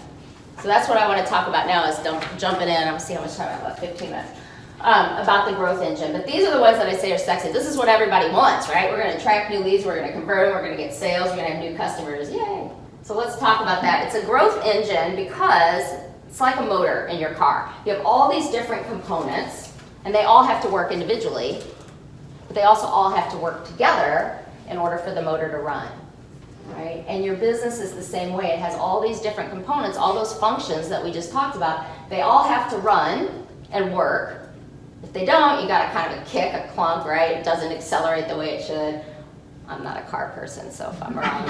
So that's what I want to talk about now, is jumping in. I'm going to see how much time I have left, 15 minutes, about the growth engine. But these are the ones that I say are sexy. This is what everybody wants, right? We're going to attract new leads, we're going to convert them, we're going to get sales, we're going to have new customers. Yay! So let's talk about that. It's a growth engine because it's like a motor in your car. You have all these different components, and they all have to work individually, but they also all have to work together in order for the motor to run, right? And your business is the same way. It has all these different components, all those functions that we just talked about. They all have to run and work. If they don't, you got a kind of a kick, a clunk, right? It doesn't accelerate the way it should. I'm not a car person, so if I'm wrong,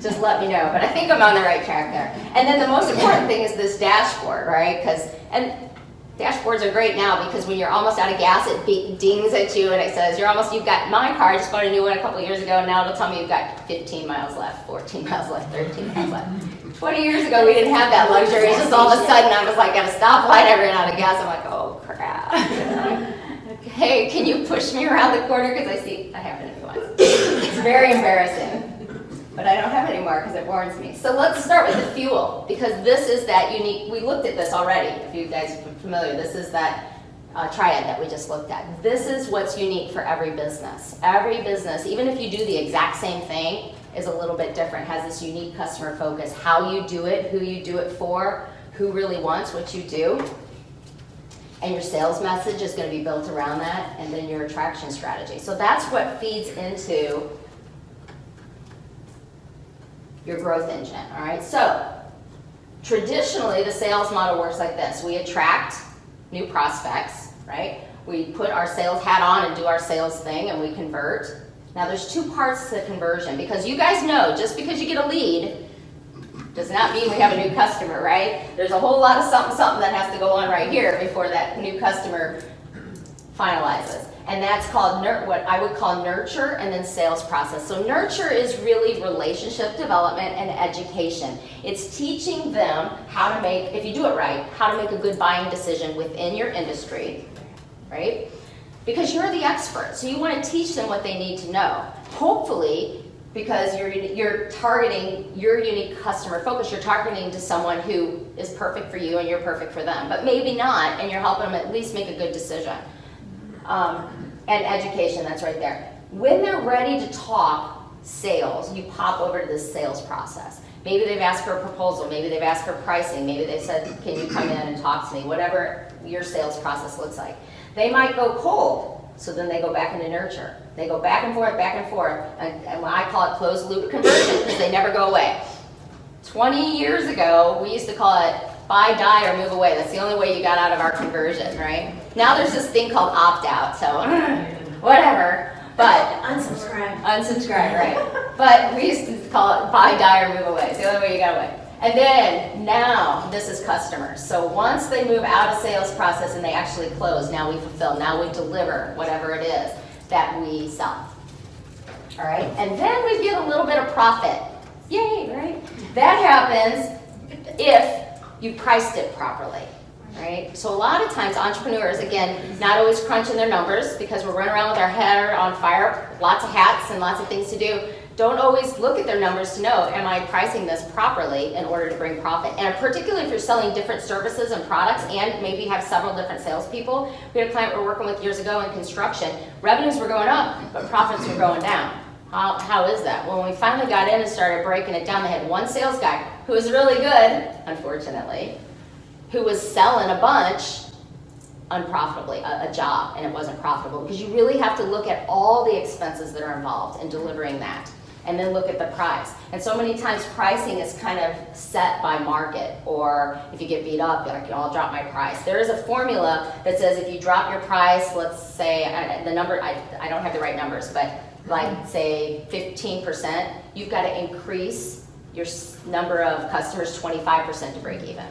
just let me know. But I think I'm on the right track there. And then the most important thing is this dashboard, right? And Dashboards are great now because when you're almost out of gas, it dings at you and it says, you've got my car, I just bought a new one a couple years ago, and now it'll tell me you've got 15 miles left, 14 miles left, 13 miles left. 20 years ago, we didn't have that luxury. It's just all of a sudden, I was like at a stoplight, I ran out of gas. I'm like, oh crap. Okay, can you push me around the corner? Because I see that happened to me once. It's very embarrassing. But I don't have it anymore because it warns me. So let's start with the fuel, because this is that unique, we looked at this already, if you guys are familiar. This is that triad that we just looked at. This is what's unique for every business. Every business, even if you do the exact same thing, is a little bit different, has this unique customer focus. How you do it, who you do it for, who really wants what you do. And your sales message is going to be built around that, and then your attraction strategy. So that's what feeds into your growth engine, all right? So traditionally, the sales model works like this. We attract new prospects, right? We put our sales hat on and do our sales thing, and we convert. Now, there's two parts to conversion, because you guys know, just because you get a lead does not mean we have a new customer, right? There's a whole lot of something that has to go on right here before that new customer finalizes. And that's called what I would call nurture and then sales process. So nurture is really relationship development and education. It's teaching them how to make, if you do it right, how to make a good buying decision within your industry, right? Because you're the expert, so you want to teach them what they need to know. Hopefully, because you're targeting your unique customer focus, you're targeting to someone who is perfect for you and you're perfect for them, but maybe not, and you're helping them at least make a good decision. And education, that's right there. When they're ready to talk sales, you pop over to this sales process. Maybe they've asked for a proposal, maybe they've asked for pricing, maybe they said, can you come in and talk to me, whatever your sales process looks like. They might go cold, so then they go back into nurture. They go back and forth, and I call it closed loop conversion because they never go away. 20 years ago, we used to call it buy, die, or move away. That's the only way you got out of our conversion, right? Now there's this thing called opt-out, so whatever. But Unsubscribe. Unsubscribe, right. But we used to call it buy, die, or move away. It's the only way you got away. And then now this is customers. So once they move out of sales process and they actually close, now we fulfill, now we deliver whatever it is that we sell. All right, and then we get a little bit of profit. Yay, right? That happens if you priced it properly, right? So a lot of times entrepreneurs, again, not always crunching their numbers because we're running around with our hair on fire, lots of hats and lots of things to do, don't always look at their numbers to know, am I pricing this properly in order to bring profit? And particularly if you're selling different services and products and maybe have several different salespeople. We had a client we were working with years ago in construction. Revenues were going up, but profits were going down. How is that? Well, when we finally got in and started breaking it down, they had one sales guy who was really good, unfortunately, who was selling a bunch unprofitably, a job, and it wasn't profitable, because you really have to look at all the expenses that are involved in delivering that, and then look at the price. And so many times pricing is kind of set by market, or if you get beat up, you're like, I'll drop my price. There is a formula that says if you drop your price, let's say, the number, I don't have the right numbers, but like say 15%, you've got to increase your number of customers 25% to break even.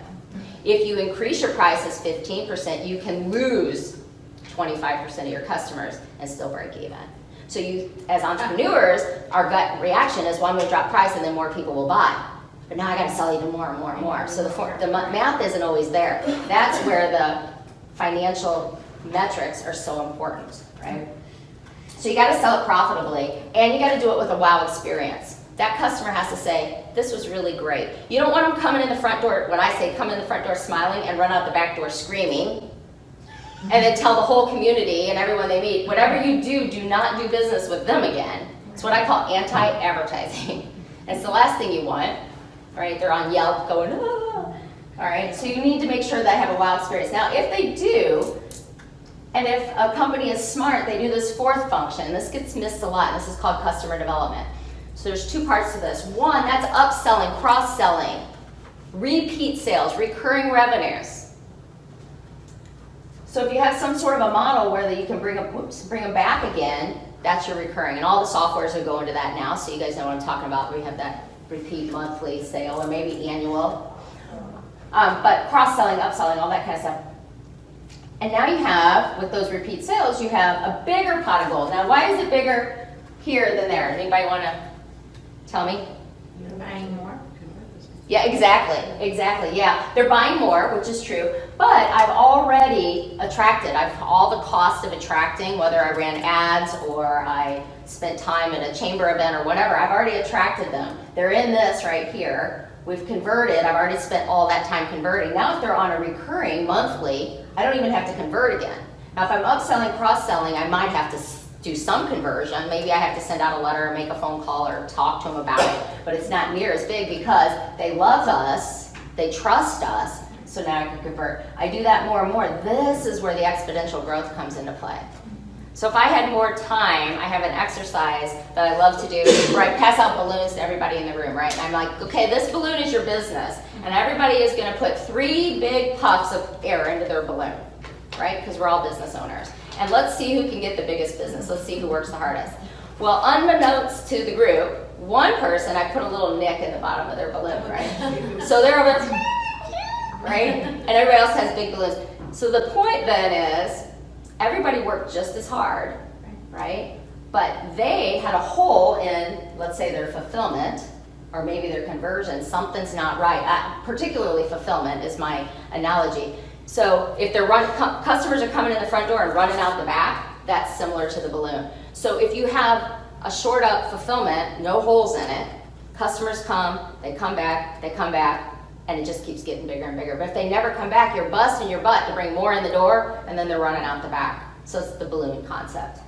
If you increase your prices 15%, you can lose 25% of your customers and still break even. So you, as entrepreneurs, our gut reaction is, well, I'm going to drop price and then more people will buy. But now I got to sell even more and more and more. So the math isn't always there. That's where the financial metrics are so important, right? So you got to sell it profitably, and you got to do it with a wow experience. That customer has to say, this was really great. You don't want them coming in the front door, when I say come in the front door smiling and run out the back door screaming, and then tell the whole community and everyone they meet, whatever you do, do not do business with them again. It's what I call anti-advertising. It's the last thing you want, right? They're on Yelp going, ah. All right, so you need to make sure they have a wow experience. Now, if they do, and if a company is smart, they do this fourth function. This gets missed a lot, and this is called customer development. So there's two parts to this. One, that's upselling, cross-selling, repeat sales, recurring revenues. So if you have some sort of a model where you can bring them back again, that's your recurring. And all the softwares are going to that now, so you guys know what I'm talking about. We have that repeat monthly sale or maybe annual. But cross-selling, upselling, all that kind of stuff. And now you have, with those repeat sales, you have a bigger pot of gold. Now, why is it bigger here than there? Anybody want to tell me? You're buying more? Yeah, exactly, yeah. They're buying more, which is true, but I've already attracted, all the cost of attracting, whether I ran ads or I spent time at a chamber event or whatever, I've already attracted them. They're in this right here. We've converted, I've already spent all that time converting. Now if they're on a recurring monthly, I don't even have to convert again. Now if I'm upselling, cross-selling, I might have to do some conversion. Maybe I have to send out a letter or make a phone call or talk to them about it, but it's not near as big because they love us, they trust us, so now I can convert. I do that more and more. This is where the exponential growth comes into play. So if I had more time, I have an exercise that I love to do where I pass out balloons to everybody in the room, right? And I'm like, okay, this balloon is your business, and everybody is going to put 3 big puffs of air into their balloon, right? Because we're all business owners. And let's see who can get the biggest business. Let's see who works the hardest. Well, unbeknownst to the group, one person, I put a little nick in the bottom of their balloon, right? So they're over, right? And everybody else has big balloons. So the point then is, everybody worked just as hard, right? But they had a hole in, let's say, their fulfillment, or maybe their conversion. Something's not right. Particularly fulfillment is my analogy. So if they're customers are coming in the front door and running out the back, that's similar to the balloon. So if you have a short up fulfillment, no holes in it, customers come, they come back, and it just keeps getting bigger and bigger. But if they never come back, you're busting your butt to bring more in the door, and then they're running out the back. So it's the balloon concept.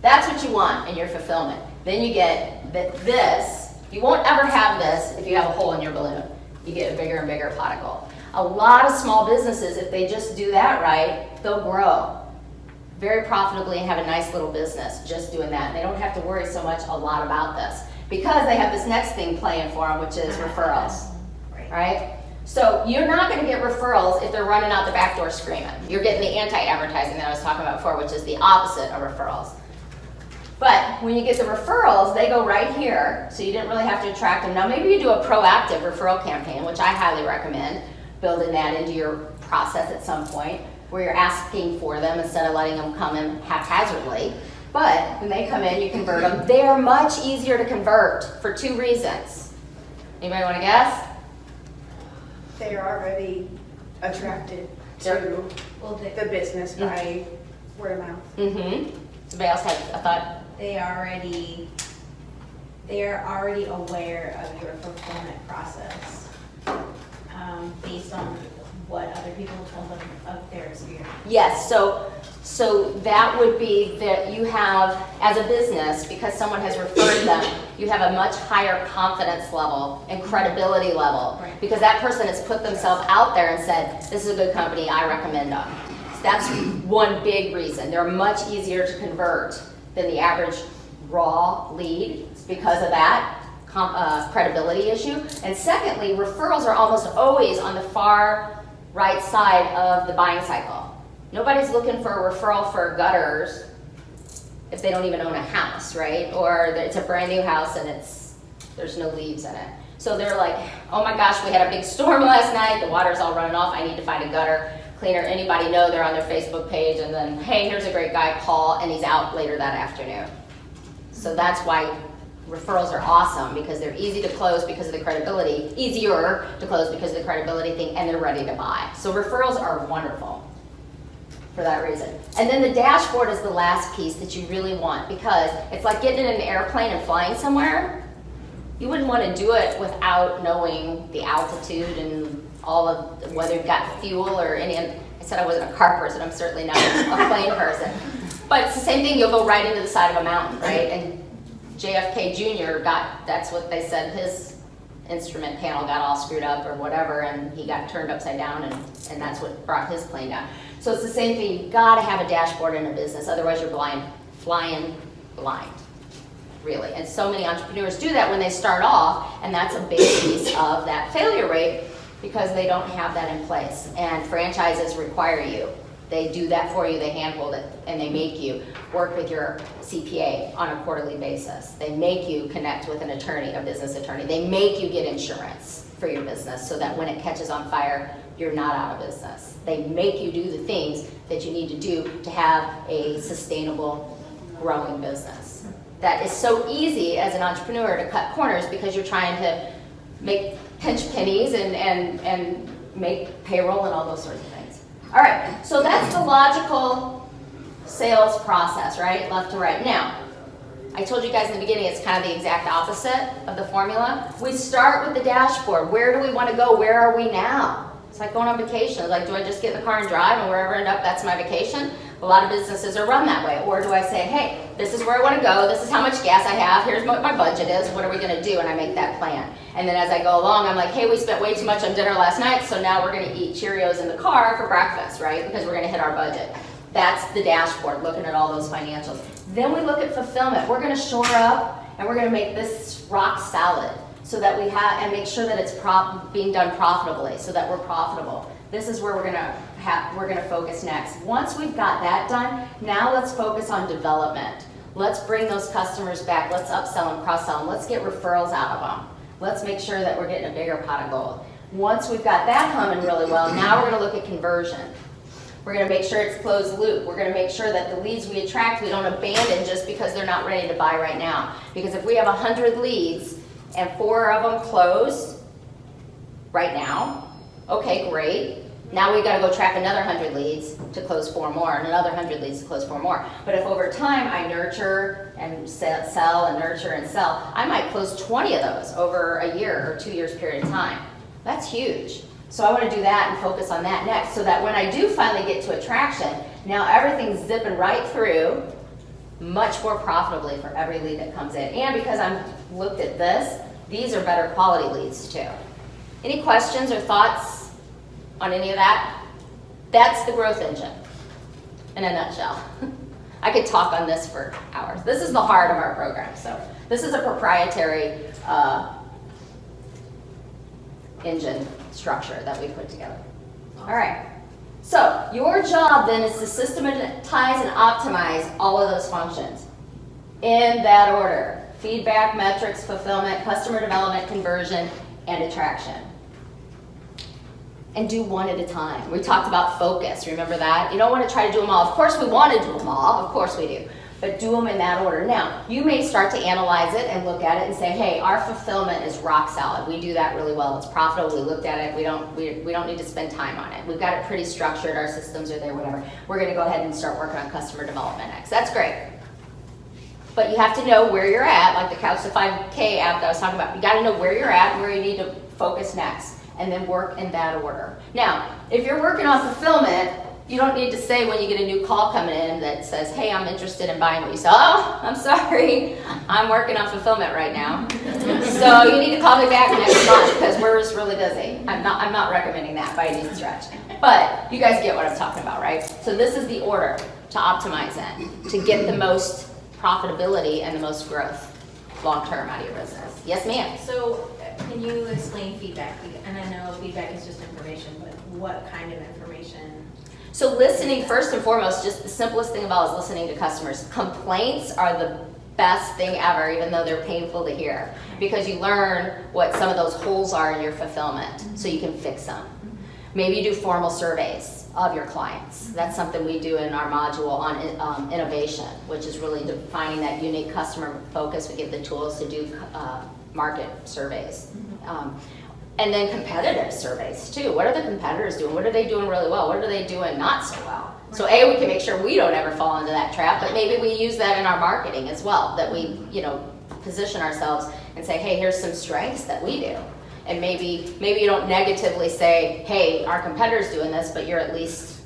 That's what you want in your fulfillment. Then you get this. You won't ever have this if you have a hole in your balloon. You get a bigger and bigger pot of gold. A lot of small businesses, if they just do that right, they'll grow very profitably and have a nice little business just doing that. And they don't have to worry so much a lot about this because they have this next thing playing for them, which is referrals, right? So you're not going to get referrals if they're running out the back door screaming. You're getting the anti-advertising that I was talking about before, which is the opposite of referrals. But when you get the referrals, they go right here, so you didn't really have to attract them. Now maybe you do a proactive referral campaign, which I highly recommend, building that into your process at some point, where you're asking for them instead of letting them come in haphazardly. But when they come in, you convert them. They are much easier to convert for 2 reasons. Anybody want to guess? They are already attracted to the business by word of mouth. Mm-hmm. Somebody else had a thought? They are already aware of your fulfillment process based on what other people told them of their experience. Yes, so that would be that you have, as a business, because someone has referred them, you have a much higher confidence level and credibility level, Right. because that person has put themselves out there and said, this is a good company, I recommend them. So that's one big reason. They're much easier to convert than the average raw lead. It's because of that credibility issue. And secondly, referrals are almost always on the far right side of the buying cycle. Nobody's looking for a referral for gutters if they don't even own a house, right? Or it's a brand new house and there's no leaves in it. So they're like, oh my gosh, we had a big storm last night, the water's all running off, I need to find a gutter cleaner. Anybody know? They're on their Facebook page, and then, hey, here's a great guy, call, and he's out later that afternoon. So that's why referrals are awesome, because they're easy to close because of the credibility, easier to close because of the credibility thing, and they're ready to buy. So referrals are wonderful for that reason. And then the dashboard is the last piece that you really want, because it's like getting in an airplane and flying somewhere. You wouldn't want to do it without knowing the altitude and all of whether you've got fuel or any. I said I wasn't a car person, I'm certainly not a plane person. But it's the same thing, you'll go right into the side of a mountain, right? And JFK Jr. that's what they said, his instrument panel got all screwed up or whatever, and he got turned upside down, and that's what brought his plane down. So it's the same thing, you've got to have a dashboard in a business, otherwise you're flying blind, really. And so many entrepreneurs do that when they start off, and that's a big piece of that failure rate, because they don't have that in place. And franchises require you. They do that for you, they handhold it, and they make you work with your CPA on a quarterly basis. They make you connect with an attorney, a business attorney. They make you get insurance for your business so that when it catches on fire, you're not out of business. They make you do the things that you need to do to have a sustainable, growing business. That is so easy as an entrepreneur to cut corners because you're trying to make pinch pennies and make payroll and all those sorts of things. All right, so that's the logical sales process, right? Left to right. Now, I told you guys in the beginning it's kind of the exact opposite of the formula. We start with the dashboard. Where do we want to go? Where are we now? It's like going on vacation. Like, do I just get in the car and drive and wherever I end up, that's my vacation? A lot of businesses are run that way. Or do I say, hey, this is where I want to go. This is how much gas I have. Here's what my budget is. What are we going to do? And I make that plan. And then as I go along, I'm like, hey, we spent way too much on dinner last night, so now we're going to eat Cheerios in the car for breakfast, right? Because we're going to hit our budget. That's the dashboard, looking at all those financials. Then we look at fulfillment. We're going to shore up and we're going to make this rock solid so that we have, and make sure that it's being done profitably so that we're profitable. This is where we're going to focus next. Once we've got that done, now let's focus on development. Let's bring those customers back. Let's upsell and cross-sell them. Let's get referrals out of them. Let's make sure that we're getting a bigger pot of gold. Once we've got that humming really well, now we're going to look at conversion. We're going to make sure it's closed loop. We're going to make sure that the leads we attract, we don't abandon just because they're not ready to buy right now. Because if we have 100 leads and 4 of them close right now, okay, great. Now we've got to go track another 100 leads to close 4 more and another 100 leads to close 4 more. But if over time I nurture and sell and nurture and sell, I might close 20 of those over a year or 2 years period of time. That's huge. So I want to do that and focus on that next so that when I do finally get to attraction, now everything's zipping right through much more profitably for every lead that comes in. And because I've looked at this, these are better quality leads too. Any questions or thoughts on any of that? That's the growth engine in a nutshell. I could talk on this for hours. This is the heart of our program. So this is a proprietary engine structure that we put together. All right. So your job then is to systematize and optimize all of those functions in that order. Feedback, metrics, fulfillment, customer development, conversion, and attraction. And do one at a time. We talked about focus. Remember that? You don't want to try to do them all. Of course we want to do them all. Of course we do. But do them in that order. Now, you may start to analyze it and look at it and say, hey, our fulfillment is rock solid. We do that really well. It's profitable. We looked at it. We don't need to spend time on it. We've got it pretty structured. Our systems are there, whatever. We're going to go ahead and start working on customer development next. That's great. But you have to know where you're at, like the Couch to 5K app that I was talking about. You got to know where you're at and where you need to focus next, and then work in that order. Now, if you're working on fulfillment, you don't need to say when you get a new call coming in that says, hey, I'm interested in buying what you sell. Oh, I'm sorry, I'm working on fulfillment right now. So you need to call me back next month because we're just really busy. I'm not recommending that by any stretch. But you guys get what I'm talking about, right? So this is the order to optimize it, to get the most profitability and the most growth long-term out of your business. Yes, ma'am? So can you explain feedback? And I know feedback is just information, but what kind of information? So listening, first and foremost, just the simplest thing about is listening to customers. Complaints are the best thing ever, even though they're painful to hear, because you learn what some of those holes are in your fulfillment, so you can fix them. Maybe you do formal surveys of your clients. That's something we do in our module on innovation, which is really defining that unique customer focus. We give the tools to do market surveys. And then competitive surveys too. What are the competitors doing? What are they doing really well? What are they doing not so well? So A, we can make sure we don't ever fall into that trap, but maybe we use that in our marketing as well, that we, position ourselves and say, hey, here's some strengths that we do. And maybe you don't negatively say, hey, our competitor's doing this, but you're at least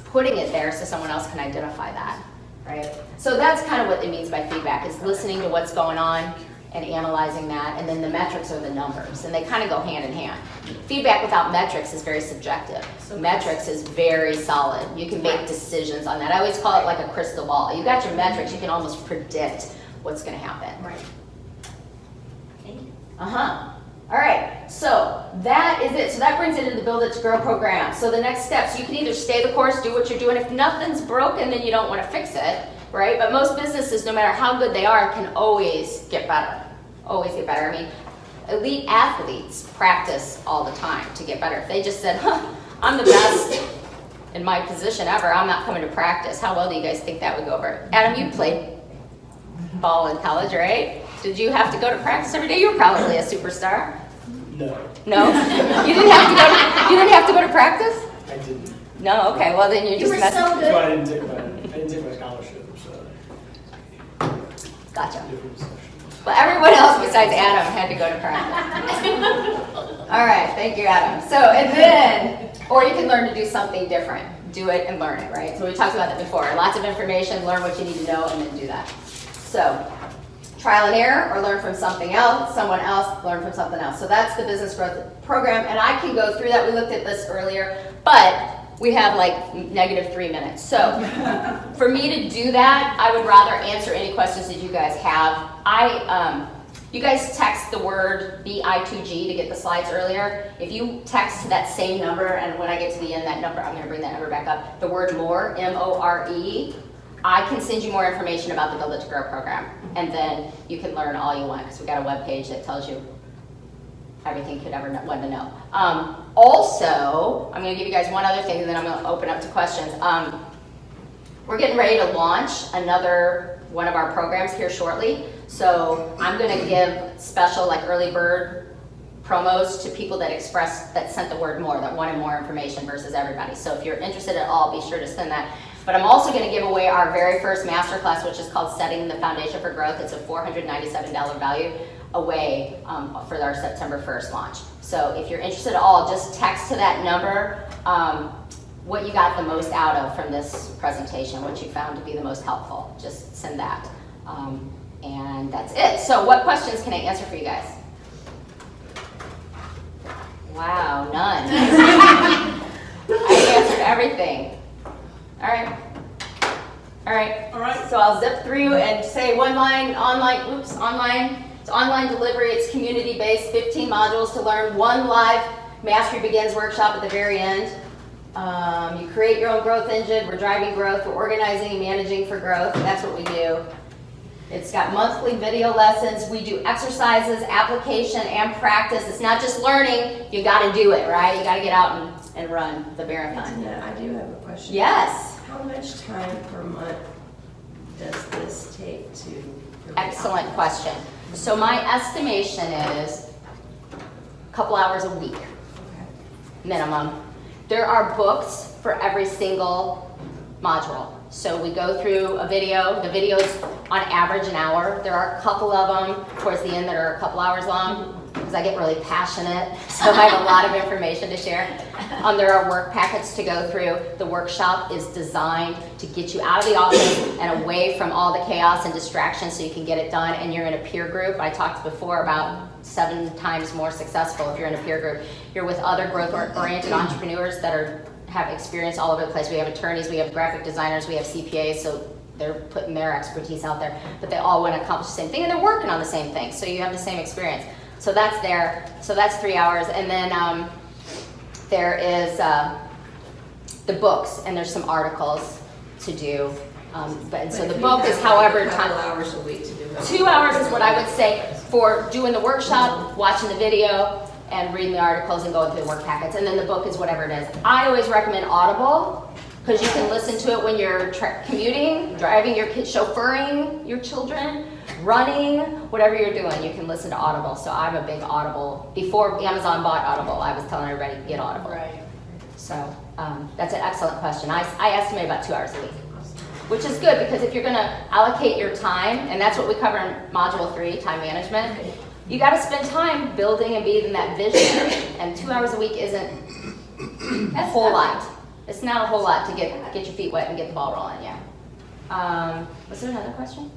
putting it there so someone else can identify that, right? So that's kind of what it means by feedback, is listening to what's going on and analyzing that, and then the metrics are the numbers, and they kind of go hand in hand. Feedback without metrics is very subjective. So metrics is very solid. You can make decisions on that. I always call it like a crystal ball. You got your metrics, you can almost predict what's going to happen. Right. Thank you. All right, so that is it. So that brings it into the Build It to Grow program. So the next steps, you can either stay the course, do what you're doing. If nothing's broken, then you don't want to fix it, right? But most businesses, no matter how good they are, can always get better. Always get better. I mean, elite athletes practice all the time to get better. If they just said, I'm the best in my position ever. I'm not coming to practice. How well do you guys think that would go over? Adam, you played ball in college, right? Did you have to go to practice every day? You were probably a superstar. No, No? You didn't have to go to practice? I didn't. No, okay, well then You were so That's why good. I didn't take my scholarship, so Gotcha. different session. Well, everyone else besides Adam had to go to practice. All right, thank you, Adam. So, and then, or you can learn to do something different. Do it and learn it, right? So we talked about that before. Lots of information, learn what you need to know, and then do that. So, trial and error, or learn from something else, someone else, learn from something else. So that's the business growth program, and I can go through that. We looked at this earlier, but we have like -3 minutes. So for me to do that, I would rather answer any questions that you guys have. You guys text the word BI2G to get the slides earlier. If you text that same number, and when I get to the end, that number, I'm gonna bring that number back up, the word more, M-O-R-E, I can send you more information about the Build It to Grow program. And then you can learn all you want, because we've got a web page that tells you everything you could ever want to know. Also, I'm going to give you guys one other thing, and then I'm going to open up to questions. We're getting ready to launch another one of our programs here shortly. So I'm going to give special, like, early bird promos to people that sent the word more, that wanted more information versus everybody. So if you're interested at all, be sure to send that. But I'm also going to give away our very first masterclass, which is called Setting the Foundation for Growth. It's a $497 value away for our September 1st launch. So if you're interested at all, just text to that number what you got the most out of from this presentation, what you found to be the most helpful. Just send that. And that's it. So what questions can I answer for you guys? Wow, none. I answered everything. All right. All right. So I'll zip through and say one line, online. It's online delivery. It's community-based, 15 modules to learn, one live Mastery Begins workshop at the very end. You create your own growth engine. We're driving growth. We're organizing and managing for growth. That's what we do. It's got monthly video lessons. We do exercises, application, and practice. It's not just learning. You got to do it, right? You got to get out and run the marathon. Yeah, I do have a question. Yes. How much time per month does this take to? Excellent question. So my estimation is a couple hours a week, minimum. There are books for every single module. So we go through a video. The video's on average an hour. There are a couple of them towards the end that are a couple hours long, because I get really passionate, so I have a lot of information to share. There are work packets to go through. The workshop is designed to get you out of the office and away from all the chaos and distractions so you can get it done, and you're in a peer group. I talked before about 7 times more successful if you're in a peer group. You're with other growth-oriented entrepreneurs that have experience all over the place. We have attorneys, we have graphic designers, we have CPAs, so they're putting their expertise out there, but they all want to accomplish the same thing, and they're working on the same thing, so you have the same experience. So that's there. So that's 3 hours. And then there is the books, and there's some articles to do. So the book is however time. Hours a week to do it. 2 hours is what I would say for doing the workshop, watching the video, and reading the articles and going through the work packets. And then the book is whatever it is. I always recommend Audible, because you can listen to it when you're commuting, driving your kids, chauffeuring your children, running, whatever you're doing, you can listen to Audible. So I'm a big Audible. Before Amazon bought Audible, I was telling everybody to get Audible. Right. So that's an excellent question. I estimate about 2 hours a week, which is good, because if you're going to allocate your time, and that's what we cover in Module 3, time management, you got to spend time building and beating that vision. And 2 hours a week isn't a whole lot. It's not a whole lot to get your feet wet and get the ball rolling, yeah. Was there another question?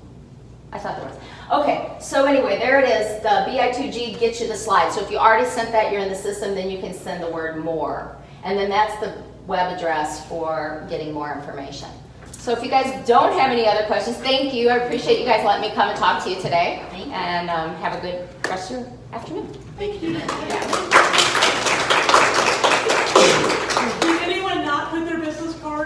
I thought there was. Okay, so anyway, there it is. The BI2G gets you the slide. So if you already sent that, you're in the system, then you can send the word more. And then that's the web address for getting more information. So if you guys don't have any other questions, thank you. I appreciate you guys letting me come and talk to you today. And have a good rest of your afternoon. Thank you. Did anyone not put their business card